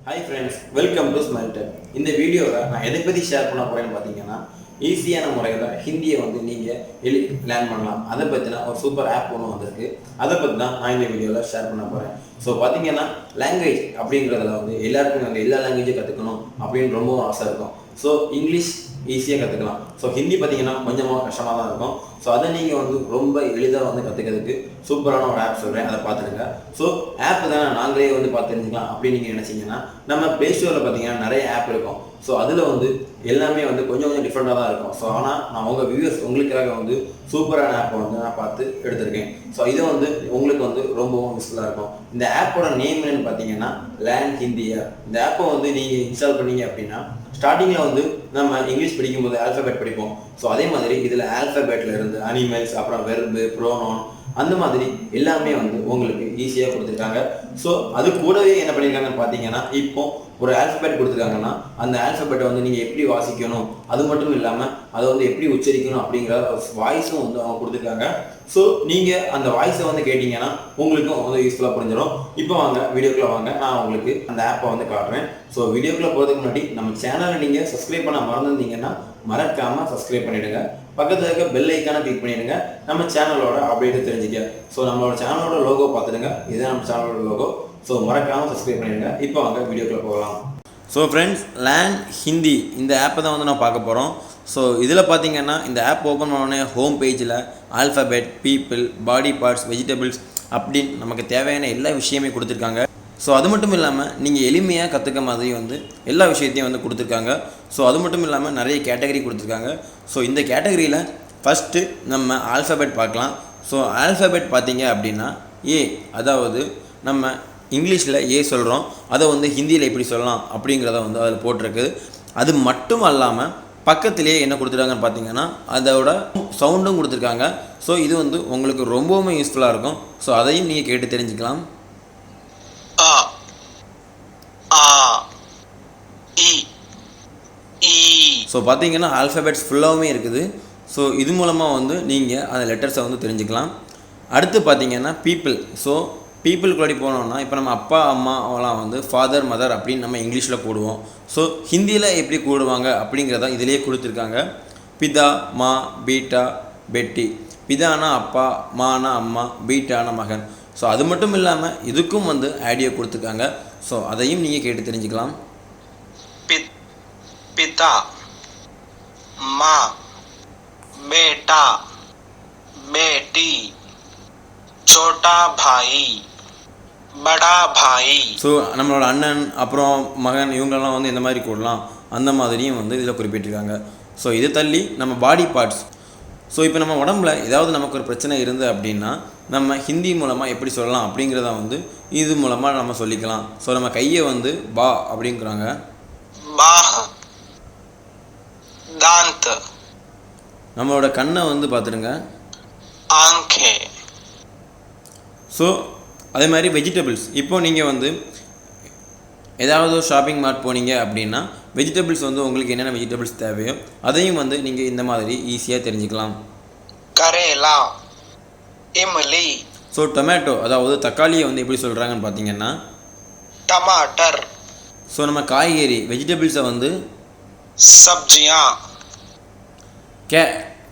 Hi friends, welcome to Smile Tech. இந்த வீடியோவை நான் எதை பற்றி ஷேர் பண்ண போறேன்னு பார்த்தீங்கன்னா ஈஸியான முறையில் ஹிந்தியை வந்து நீங்கள் லேர்ன் பண்ணலாம். அதை பற்றின ஒரு சூப்பர் ஆப் ஒன்று வந்திருக்கு. அதை பற்றி தான் நான் இந்த வீடியோவில் ஷேர் பண்ண போகிறேன். ஸோ பார்த்தீங்கன்னா லாங்குவேஜ் அப்படிங்கிறதுல வந்து எல்லாருக்கும் வந்து எல்லா லாங்குவேஜும் கற்றுக்கணும் அப்படின்னு ரொம்ப ஆசை இருக்கும். ஸோ இங்கிலீஷ் ஈஸியாக கற்றுக்கலாம். ஸோ ஹிந்தி பார்த்தீங்கன்னா கொஞ்சமாக கஷ்டமாக தான் இருக்கும். ஸோ அதை நீங்கள் வந்து ரொம்ப எளிதாக வந்து கற்றுக்கிறதுக்கு சூப்பரான ஒரு ஆப் சொல்கிறேன், அதை பார்த்துருங்க. ஸோ ஆப் தானே நாங்களே வந்து பார்த்து தெரிஞ்சுக்கலாம் அப்படின்னு நீங்கள் நினச்சிங்கன்னா நம்ம ப்ளே ஸ்டோரில் பார்த்தீங்கன்னா நிறைய ஆப் இருக்கும். ஸோ அதில் வந்து எல்லாமே வந்து கொஞ்சம் டிஃப்ரெண்ட்டாக தான் இருக்கும். ஸோ ஆனால் நான் உங்கள் வியூவர்ஸ் உங்களுக்காக வந்து சூப்பரான ஆப்பை வந்து நான் பார்த்து எடுத்திருக்கேன். ஸோ இது வந்து உங்களுக்கு வந்து ரொம்பவும் யூஸ்ஃபுல்லாக இருக்கும். இந்த ஆப்போட நேம் என்னன்னு பார்த்தீங்கன்னா லேர்ன் ஹிந்தி ஆப். இந்த ஆப்பை வந்து நீங்கள் இன்ஸ்டால் பண்ணீங்க அப்படின்னா ஸ்டார்டிங்கில் வந்து நம்ம இங்கிலீஷ் படிக்கும்போது ஆல்ஃபபெட் படிப்போம். ஸோ அதே மாதிரி இதில் ஆல்ஃபபெட்டில் இருந்து அனிமல்ஸ், அப்புறம் வெர்பு, ப்ரோனோன், அந்த மாதிரி எல்லாமே வந்து உங்களுக்கு ஈஸியாக கொடுத்துருக்காங்க. ஸோ அது கூடவே என்ன பண்ணியிருக்காங்கன்னு பார்த்தீங்கன்னா இப்போ ஒரு ஆல்ஃபபெட் கொடுத்துருக்காங்கன்னா அந்த ஆல்ஃபபெட்டை வந்து நீங்கள் எப்படி வாசிக்கணும், அது மட்டும் இல்லாமல் அதை வந்து எப்படி உச்சரிக்கணும் அப்படிங்கிற வாய்ஸும் வந்து அவங்க கொடுத்துருக்காங்க. ஸோ நீங்கள் அந்த வாய்ஸை வந்து கேட்டிங்கன்னா உங்களுக்கும் வந்து யூஸ்ஃபுல்லாக புரிஞ்சிடும். இப்போ வாங்க வீடியோக்குள்ளே வாங்க, நான் உங்களுக்கு அந்த ஆப்பை வந்து காட்டுறேன். ஸோ வீடியோக்குள்ளே போகிறதுக்கு முன்னாடி நம்ம சேனலை நீங்கள் சப்ஸ்கிரைப் பண்ண மறந்துருந்தீங்கன்னா மறக்காமல் சப்ஸ்கிரைப் பண்ணிவிடுங்க. பக்கத்தில் இருக்க பெல் ஐக்கானை கிளிக் பண்ணிவிடுங்க. நம்ம சேனலோட அப்டேட்டை தெரிஞ்சுக்க. ஸோ நம்மளோட சேனலோட லோகோ பார்த்துடுங்க, இதுதான் நம்ம சேனலோட லோகோ. ஸோ மறக்காமல் சப்ஸ்கிரைப் பண்ணிடுங்க. இப்போ வாங்க வீடியோக்குள்ளே போகலாம். ஸோ ஃப்ரெண்ட்ஸ், லேர்ன் ஹிந்தி இந்த ஆப்பை தான் வந்து நான் பார்க்க போகிறோம். ஸோ இதில் பார்த்தீங்கன்னா இந்த ஆப் ஓப்பன் பண்ணோடனே ஹோம் பேஜில் alphabet, people, body parts, vegetables அப்படின்னு நமக்கு தேவையான எல்லா விஷயமே கொடுத்துருக்காங்க. ஸோ அது மட்டும் இல்லாமல் நீங்கள் எளிமையாக கற்றுக்க மாதிரி வந்து எல்லா விஷயத்தையும் வந்து கொடுத்துருக்காங்க. ஸோ அது மட்டும் இல்லாமல் நிறைய கேட்டகரி கொடுத்துருக்காங்க. ஸோ இந்த கேட்டகரியில் ஃபஸ்ட்டு நம்ம ஆல்ஃபபெட் பார்க்கலாம். ஸோ ஆல்ஃபபெட் பார்த்தீங்க அப்படின்னா ஏ, அதாவது நம்ம இங்கிலீஷில் ஏ சொல்கிறோம், அதை வந்து ஹிந்தியில் எப்படி சொல்லலாம் அப்படிங்கிறத வந்து அதில் போட்டிருக்கு. அது மட்டும் இல்லாமல் பக்கத்துலேயே என்ன கொடுத்துருக்காங்கன்னு பார்த்தீங்கன்னா அதோட சவுண்டும் கொடுத்துருக்காங்க. ஸோ இது வந்து உங்களுக்கு ரொம்பவுமே யூஸ்ஃபுல்லாக இருக்கும். ஸோ அதையும் நீங்கள் கேட்டு தெரிஞ்சுக்கலாம். ஸோ பார்த்தீங்கன்னா ஆல்ஃபபெட்ஸ் ஃபுல்லாகவுமே இருக்குது. ஸோ இது மூலமாக வந்து நீங்கள் அந்த லெட்டர்ஸை வந்து தெரிஞ்சுக்கலாம். அடுத்து பார்த்தீங்கன்னா பீப்புள். ஸோ பீப்புளுக்குள்ளே போனோம்னா இப்போ நம்ம அப்பா அம்மாவெல்லாம் வந்து ஃபாதர், மதர் அப்படின்னு நம்ம இங்கிலீஷில் கூடுவோம். ஸோ ஹிந்தியில் எப்படி கூடுவாங்க அப்படிங்கிறத இதிலேயே கொடுத்துருக்காங்க. பிதா, மா, பீட்டா, பெட்டி. பிதானா அப்பா, மானா அம்மா, பீட்டானா மகன். ஸோ அது மட்டும் இல்லாமல் இதுக்கும் வந்து ஆடியோ கொடுத்துருக்காங்க. ஸோ அதையும் நீங்கள் கேட்டு தெரிஞ்சுக்கலாம். पिता, माँ, बेटा, बेटी, छोटा भाई, बड़ा भाई. ஸோ நம்மளோட அண்ணன், அப்புறம் மகன், இவங்களெல்லாம் வந்து எந்த மாதிரி கூடலாம் அந்த மாதிரியும் வந்து இதில் குறிப்பிட்டிருக்காங்க. ஸோ இது தள்ளி நம்ம பாடி பார்ட்ஸ். ஸோ இப்போ நம்ம உடம்புல ஏதாவது நமக்கு ஒரு பிரச்சனை இருந்து அப்படின்னா நம்ம ஹிந்தி மூலமாக எப்படி சொல்லலாம் அப்படிங்கிறத வந்து இது மூலமாக நம்ம சொல்லிக்கலாம். ஸோ நம்ம கையை வந்து பா அப்படிங்கிறாங்க. बाह, दांत, நம்மளோட கண்ணை வந்து பார்த்துடுங்க, आंखें. ஸோ அதே மாதிரி வெஜிடபிள்ஸ். இப்போ நீங்கள் வந்து ஏதாவது ஷாப்பிங் மார்ட் போனீங்க அப்படின்னா வெஜிடபிள்ஸ் வந்து உங்களுக்கு என்னென்ன வெஜிடபிள்ஸ் தேவையோ அதையும் வந்து நீங்கள் இந்த மாதிரி ஈஸியாக தெரிஞ்சுக்கலாம். करेला, इमली, ஸோ டொமேட்டோ, அதாவது தக்காளியை வந்து எப்படி சொல்கிறாங்கன்னு பார்த்தீங்கன்னா टमाटर. ஸோ நம்ம காய்கறி வெஜிடபிள்ஸை வந்து सब्जियां,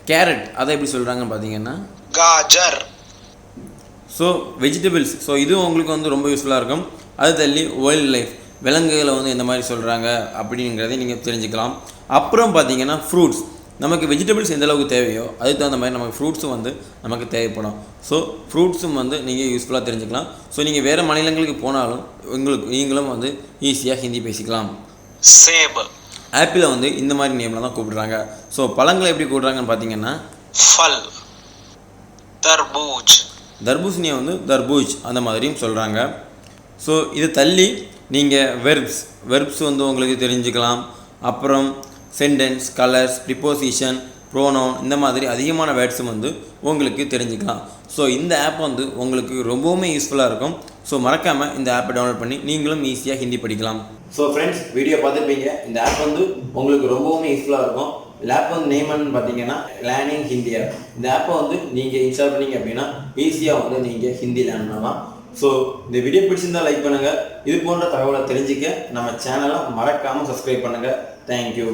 கேரட், அதை எப்படி சொல்கிறாங்கன்னு பார்த்தீங்கன்னா गाजर. So vegetables. ஸோ இதுவும் உங்களுக்கு வந்து ரொம்ப யூஸ்ஃபுல்லாக இருக்கும். அது தள்ளி வைல்ட் லைஃப், விலங்குகளை வந்து எந்த மாதிரி சொல்கிறாங்க அப்படிங்கிறதையும் நீங்கள் தெரிஞ்சுக்கலாம். அப்புறம் பார்த்தீங்கன்னா ஃப்ரூட்ஸ். நமக்கு வெஜிடபிள்ஸ் எந்த அளவுக்கு தேவையோ அதுக்கு தகுந்த மாதிரி நமக்கு ஃப்ரூட்ஸும் வந்து நமக்கு தேவைப்படும். ஸோ ஃப்ரூட்ஸும் வந்து நீங்கள் யூஸ்ஃபுல்லாக தெரிஞ்சுக்கலாம். ஸோ நீங்கள் வேறு மாநிலங்களுக்கு போனாலும் நீங்களும் வந்து ஈஸியாக ஹிந்தி பேசிக்கலாம். सेब, ஆப்பிளை வந்து இந்த மாதிரி நேமில் தான் கூப்பிடுறாங்க. ஸோ பழங்களை எப்படி கூப்பிடுறாங்கன்னு பார்த்தீங்கன்னா फल, तरबूज. தர்பூசணியை வந்து தர்பூஜ் அந்த மாதிரியும் சொல்கிறாங்க. ஸோ இது தள்ளி நீங்கள் வெர்ப்ஸ் வந்து உங்களுக்கு தெரிஞ்சுக்கலாம். அப்புறம் சென்டென்ஸ், கலர்ஸ், ப்ரிப்போசிஷன், ப்ரோனவுன், இந்த மாதிரி அதிகமான வேர்ட்ஸும் வந்து உங்களுக்கு தெரிஞ்சுக்கலாம். ஸோ இந்த ஆப் வந்து உங்களுக்கு ரொம்பவுமே யூஸ்ஃபுல்லாக இருக்கும். ஸோ மறக்காமல் இந்த ஆப்பை டவுன்லோட் பண்ணி நீங்களும் ஈஸியாக ஹிந்தி படிக்கலாம். ஸோ ஃப்ரெண்ட்ஸ், வீடியோ பார்த்துருப்பீங்க. இந்த ஆப் வந்து உங்களுக்கு ரொம்பவுமே யூஸ்ஃபுல்லாக இருக்கும். இந்த ஆப் வந்து நேம்னு பார்த்தீங்கன்னா லேர்னிங் ஹிந்தி ஆப். இந்த ஆப்பை வந்து நீங்கள் இன்ஸ்டால் பண்ணிங்க அப்படின்னா ஈஸியாக வந்து நீங்கள் ஹிந்தி லேர்ன் பண்ணலாம். ஸோ இந்த வீடியோ பிடிச்சிருந்தா லைக் பண்ணுங்கள். இது போன்ற தகவலை தெரிஞ்சுக்க நம்ம சேனலை மறக்காமல் சப்ஸ்கிரைப் பண்ணுங்கள். தேங்க்யூ.